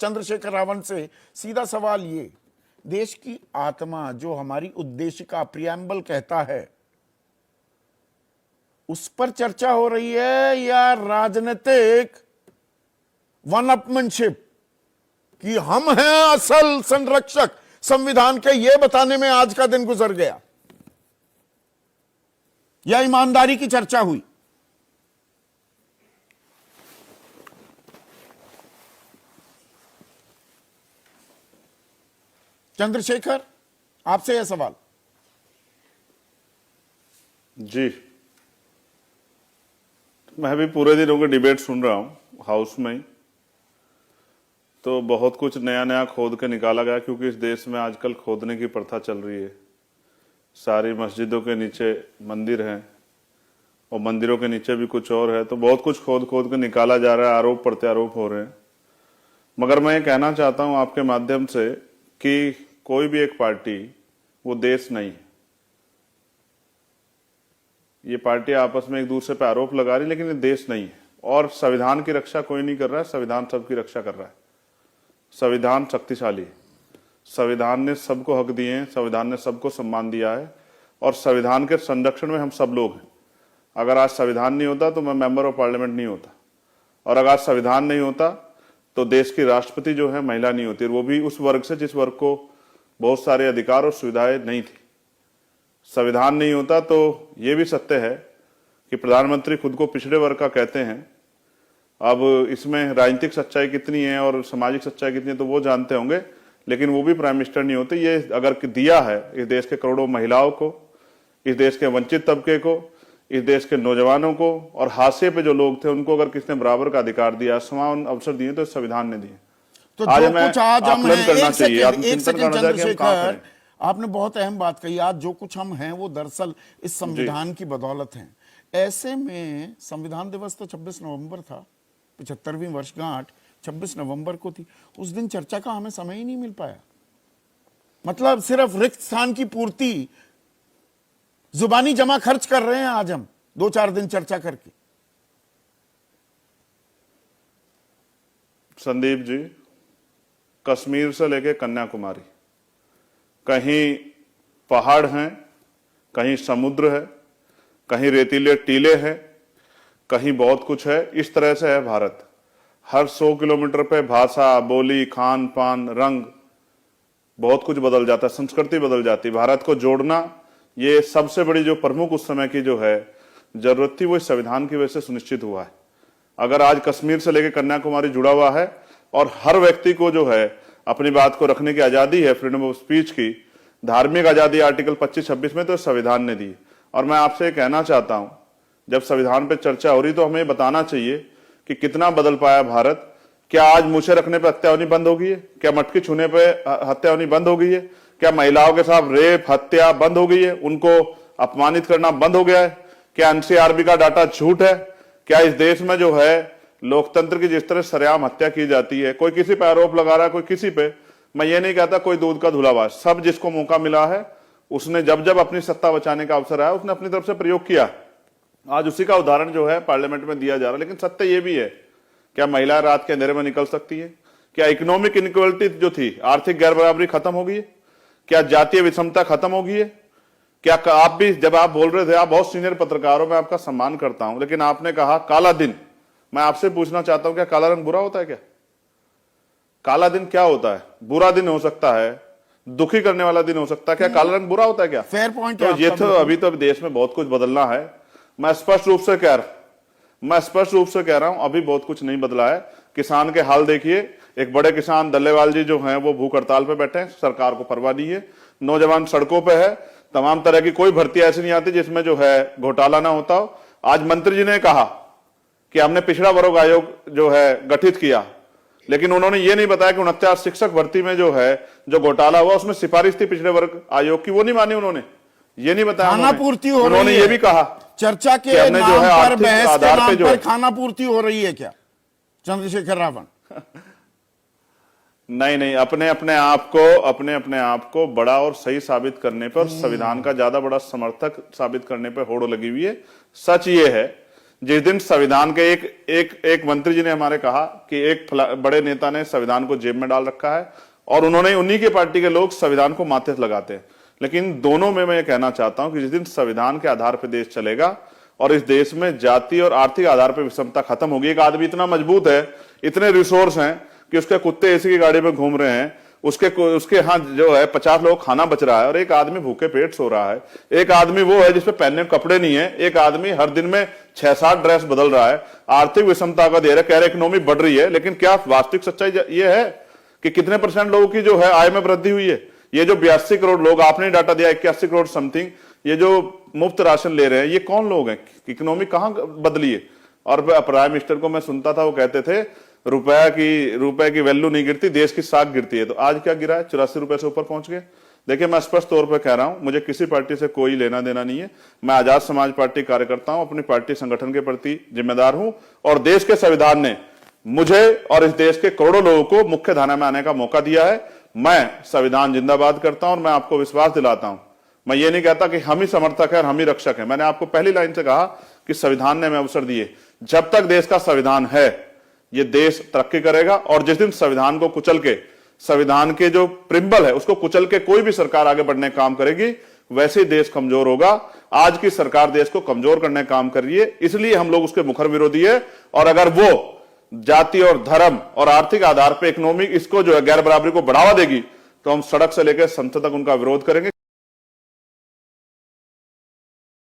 चंद्रशेखर रावण से सीधा सवाल ये, देश की आत्मा जो हमारी उद्देशिका प्रियम्बल कहता है, उस पर चर्चा हो रही है या राजनीतिक वन अपमैनशिप कि हम हैं असल संरक्षक संविधान के, यह बताने में आज का दिन गुजर गया, या ईमानदारी की चर्चा हुई? चंद्रशेखर, आपसे यह सवाल। जी, मैं भी पूरे दिन होकर डिबेट सुन रहा हूं हाउस में, तो बहुत कुछ नया नया खोद के निकाला गया, क्योंकि इस देश में आजकल खोदने की प्रथा चल रही है। सारी मस्जिदों के नीचे मंदिर हैं और मंदिरों के नीचे भी कुछ और है, तो बहुत कुछ खोद खोद के निकाला जा रहा है, आरोप प्रत्यारोप हो रहे हैं। मगर मैं ये कहना चाहता हूं आपके माध्यम से कि कोई भी एक पार्टी वो देश नहीं है। ये पार्टी आपस में एक दूसरे पर आरोप लगा रही, लेकिन ये देश नहीं है। और संविधान की रक्षा कोई नहीं कर रहा है, संविधान सबकी रक्षा कर रहा है। संविधान शक्तिशाली है, संविधान ने सबको हक दिए हैं, संविधान ने सबको सम्मान दिया है, और संविधान के संरक्षण में हम सब लोग हैं। अगर आज संविधान नहीं होता तो मैं मेंबर ऑफ पार्लियामेंट नहीं होता, और अगर आज संविधान नहीं होता तो देश की राष्ट्रपति जो है महिला नहीं होती, वो भी उस वर्ग से जिस वर्ग को बहुत सारे अधिकार और सुविधाएं नहीं थी। संविधान नहीं होता तो ये भी सत्य है कि प्रधानमंत्री खुद को पिछड़े वर्ग का कहते हैं। अब इसमें राजनीतिक सच्चाई कितनी है और सामाजिक सच्चाई कितनी है तो वो जानते होंगे, लेकिन वो भी प्राइम मिनिस्टर नहीं होते। ये अगर दिया है इस देश के करोड़ों महिलाओं को, इस देश के वंचित तबके को, इस देश के नौजवानों को, और हाशिए पे जो लोग थे उनको अगर किसने बराबर का अधिकार दिया, समान अवसर दिए, तो संविधान ने दिए। तो आज जो हमें कुछ आज हम आकलन करना हैं, चाहिए, एक सेकंड चंद्रशेखर, करें। आपने बहुत अहम बात कही। आज जो कुछ हम हैं वो दरअसल इस संविधान की बदौलत हैं। ऐसे में संविधान दिवस तो 26 नवंबर था, 75वीं वर्षगांठ 26 नवंबर को थी। उस दिन चर्चा का हमें समय ही नहीं मिल पाया। मतलब सिर्फ रिक्त स्थान की पूर्ति, जुबानी जमा खर्च कर रहे हैं आज हम 2-4 दिन चर्चा करके। संदीप जी, कश्मीर से लेके कन्याकुमारी, कहीं पहाड़ हैं, कहीं समुद्र है, कहीं रेतीले टीले हैं, कहीं बहुत कुछ है। इस तरह से है भारत। हर 100 किलोमीटर पे भाषा, बोली, खान पान, रंग, बहुत कुछ बदल जाता है, संस्कृति बदल जाती है। भारत को जोड़ना ये सबसे बड़ी जो प्रमुख उस समय की जो है जरूरत थी, वो इस संविधान की वजह से सुनिश्चित हुआ है। अगर आज कश्मीर से लेकर कन्याकुमारी जुड़ा हुआ है और हर व्यक्ति को जो है अपनी बात को रखने की आजादी है, फ्रीडम ऑफ स्पीच की, धार्मिक आजादी आर्टिकल 25-26 में तो संविधान ने दी। और मैं आपसे कहना चाहता हूं, जब संविधान पे चर्चा हो रही तो हमें बताना चाहिए कि कितना बदल पाया भारत। क्या आज मूछें रखने पे हत्या होनी बंद हो गई है? क्या मटकी छूने पे हत्या होनी बंद हो गई है? क्या महिलाओं के साथ रेप हत्या बंद हो गई है? उनको अपमानित करना बंद हो गया है? क्या एनसीआरबी का डाटा झूठ है? क्या इस देश में जो है लोकतंत्र की जिस तरह सरेआम हत्या की जाती है, कोई किसी पे आरोप लगा रहा है, कोई किसी पे, मैं ये नहीं कहता कोई दूध का धुलाबाज, सब जिसको मौका मिला है उसने जब जब अपनी सत्ता बचाने का अवसर आया उसने अपनी तरफ से प्रयोग किया। आज उसी का उदाहरण जो है पार्लियामेंट में दिया जा रहा है। लेकिन सत्य ये भी है, क्या महिला रात के अंधेरे में निकल सकती है? क्या इकोनॉमिक इनइक्वालिटी जो थी, आर्थिक गैर बराबरी खत्म हो गई है? क्या जातीय विषमता खत्म हो गई है? क्या आप भी, जब आप बोल रहे थे, आप बहुत सीनियर पत्रकार हो, मैं आपका सम्मान करता हूं, लेकिन आपने कहा काला दिन। मैं आपसे पूछना चाहता हूं, क्या काला रंग बुरा होता है? क्या काला दिन क्या होता है? बुरा दिन हो सकता है, दुखी करने वाला दिन हो सकता है, क्या काला रंग बुरा होता है? क्या फेयर पॉइंट। तो ये तो अभी तो देश में बहुत कुछ बदलना है। मैं स्पष्ट रूप से कह रहा हूं, अभी बहुत कुछ नहीं बदला है। किसान के हाल देखिए, एक बड़े किसान दल्लेवाल जी जो हैं वो भूख हड़ताल पे बैठे हैं, सरकार को परवाह नहीं है। नौजवान सड़कों पे है, तमाम तरह की कोई भर्ती ऐसी नहीं आती जिसमें जो है घोटाला ना होता हो। आज मंत्री जी ने कहा कि हमने पिछड़ा वर्ग आयोग जो है गठित किया, लेकिन उन्होंने ये नहीं बताया कि 49 शिक्षक भर्ती में जो है जो घोटाला हुआ उसमें सिफारिश थी पिछड़े वर्ग आयोग की, वो नहीं मानी उन्होंने, ये नहीं बताया। खाना पूर्ति हो रही है। उन्होंने ये भी कहा चर्चा के नाम जो है पर, बहस के आधार नाम पे जो पर खाना पूर्ति हो रही है क्या चंद्रशेखर रावण? नहीं, अपने अपने आप को बड़ा और सही साबित करने पर, संविधान का ज्यादा बड़ा समर्थक साबित करने पर होड़ लगी हुई है। सच ये है, जिस दिन संविधान के एक मंत्री जी ने हमारे कहा कि एक बड़े नेता ने संविधान को जेब में डाल रखा है और उन्होंने उन्हीं के पार्टी के लोग संविधान को माथे लगाते हैं। लेकिन दोनों में मैं ये कहना चाहता हूं कि जिस दिन संविधान के आधार पर देश चलेगा और इस देश में जाति और आर्थिक आधार पर विषमता खत्म होगी, एक आदमी इतना मजबूत है, इतने रिसोर्स हैं कि उसके कुत्ते एसी की गाड़ी में घूम रहे हैं, उसके यहाँ जो है 50 लोग खाना बच रहा है और एक आदमी भूखे पेट सो रहा है, एक आदमी वो है जिसपे पहनने कपड़े नहीं है, एक आदमी हर दिन में 6-7 ड्रेस बदल रहा है, आर्थिक विषमता का दे रहा है, कह रहे इकोनॉमी बढ़ रही है। लेकिन क्या वास्तविक सच्चाई ये है कि कितने % लोगों की जो है आय में वृद्धि हुई है? ये जो 82 करोड़ लोग, आपने डाटा दिया 81 करोड़ समथिंग, ये जो मुफ्त राशन ले रहे हैं, ये कौन लोग हैं? इकोनॉमी कहां बदली है? और प्राइम मिनिस्टर को मैं सुनता था, वो कहते थे रुपए की वैल्यू नहीं गिरती, देश की साख गिरती है। तो आज क्या गिरा है? 84 रुपए से ऊपर पहुंच गए। देखिए, मैं स्पष्ट तौर पर कह रहा हूं, मुझे किसी पार्टी से कोई लेना देना नहीं है। मैं आजाद समाज पार्टी कार्यकर्ता हूं, अपनी पार्टी संगठन के प्रति जिम्मेदार हूं और देश के संविधान ने मुझे और इस देश के करोड़ों लोगों को मुख्य धारा में आने का मौका दिया है। मैं संविधान जिंदाबाद करता हूं और मैं आपको विश्वास दिलाता हूं, मैं ये नहीं कहता कि हम ही समर्थक है और हम ही रक्षक है। मैंने आपको पहली लाइन से कहा कि संविधान ने हमें अवसर दिए। जब तक देश का संविधान है, ये देश तरक्की करेगा और जिस दिन संविधान को कुचल के, संविधान के जो प्रिंबल है उसको कुचल के कोई भी सरकार आगे बढ़ने का काम करेगी, वैसे ही देश कमजोर होगा। आज की सरकार देश को कमजोर करने का काम कर रही है, इसलिए हम लोग उसके मुखर विरोधी है। और अगर वो जाति और धर्म और आर्थिक आधार पर इकोनॉमी इसको जो है गैर बराबरी को बढ़ावा देगी, तो हम सड़क से लेकर संसद तक उनका विरोध करेंगे।